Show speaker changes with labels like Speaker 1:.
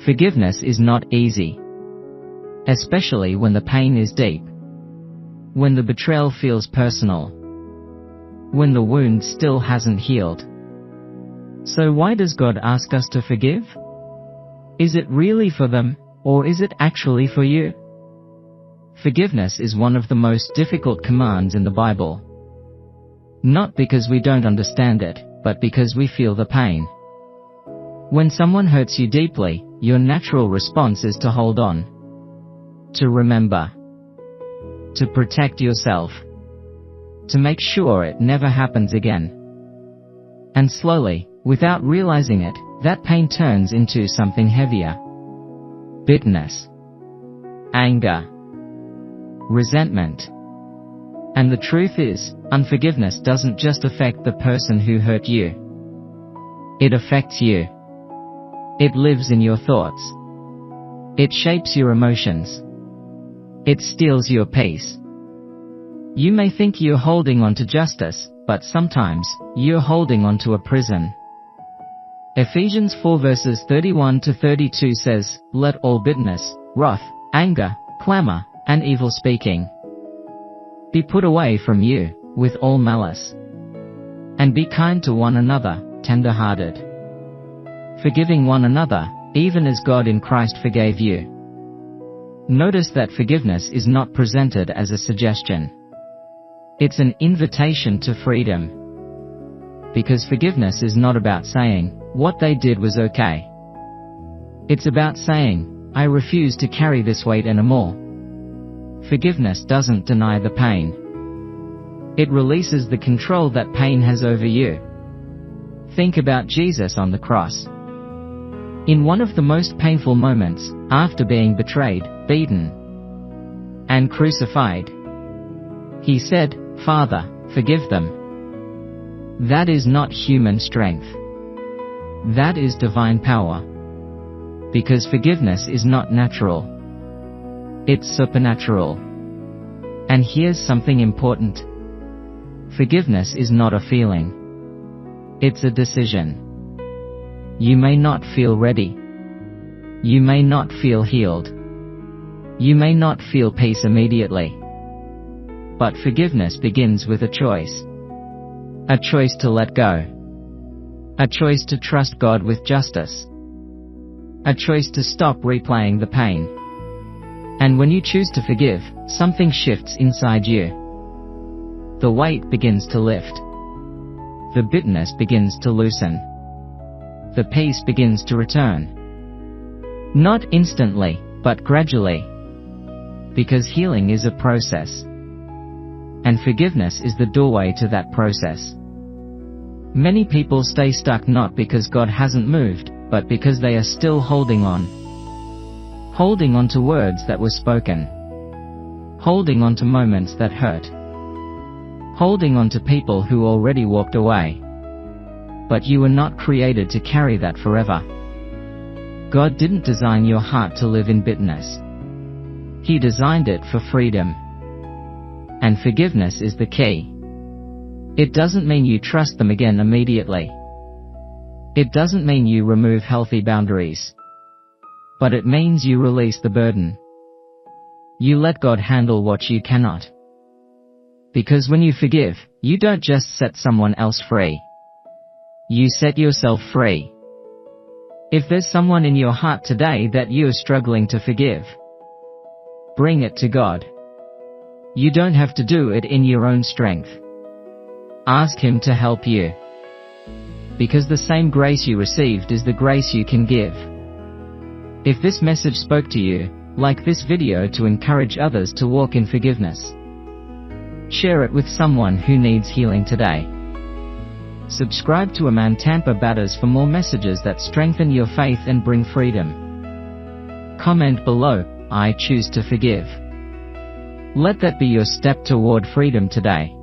Speaker 1: Forgiveness is not easy, especially when the pain is deep, when the betrayal feels personal, when the wound still hasn't healed. So why does God ask us to forgive? Is it really for them, or is it actually for you? Forgiveness is one of the most difficult commands in the Bible. Not because we don't understand it, but because we feel the pain. When someone hurts you deeply, your natural response is to hold on, to remember, to protect yourself, to make sure it never happens again. And slowly, without realizing it, that pain turns into something heavier. Bitterness, anger, resentment. And the truth is, unforgiveness doesn't just affect the person who hurt you. It affects you. It lives in your thoughts. It shapes your emotions. It steals your peace. You may think you're holding on to justice, but sometimes, you're holding on to a prison. Ephesians 4 verses 31 to 32 says, "Let all bitterness, wrath, anger, clamor, and evil speaking be put away from you, with all malice. And be kind to one another, tender-hearted, forgiving one another, even as God in Christ forgave you." Notice that forgiveness is not presented as a suggestion. It's an invitation to freedom. Because forgiveness is not about saying, "What they did was okay." It's about saying, "I refuse to carry this weight anymore." Forgiveness doesn't deny the pain. It releases the control that pain has over you. Think about Jesus on the cross. In one of the most painful moments, after being betrayed, beaten, and crucified, he said, "Father, forgive them." That is not human strength. That is divine power. Because forgiveness is not natural. It's supernatural. And here's something important. Forgiveness is not a feeling. It's a decision. You may not feel ready. You may not feel healed. You may not feel peace immediately. But forgiveness begins with a choice. A choice to let go. A choice to trust God with justice. A choice to stop replaying the pain. And when you choose to forgive, something shifts inside you. The weight begins to lift. The bitterness begins to loosen. The peace begins to return. Not instantly, but gradually. Because healing is a process. And forgiveness is the doorway to that process. Many people stay stuck not because God hasn't moved, but because they are still holding on. Holding on to words that were spoken. Holding on to moments that hurt. Holding on to people who already walked away. But you were not created to carry that forever. God didn't design your heart to live in bitterness. He designed it for freedom. And forgiveness is the key. It doesn't mean you trust them again immediately. It doesn't mean you remove healthy boundaries. But it means you release the burden. You let God handle what you cannot. Because when you forgive, you don't just set someone else free. You set yourself free. If there's someone in your heart today that you are struggling to forgive, bring it to God. You don't have to do it in your own strength. Ask Him to help you. Because the same grace you received is the grace you can give. If this message spoke to you, like this video to encourage others to walk in forgiveness. Share it with someone who needs healing today. Subscribe to Aman Tampa Batters for more messages that strengthen your faith and bring freedom. Comment below, "I choose to forgive." Let that be your step toward freedom today.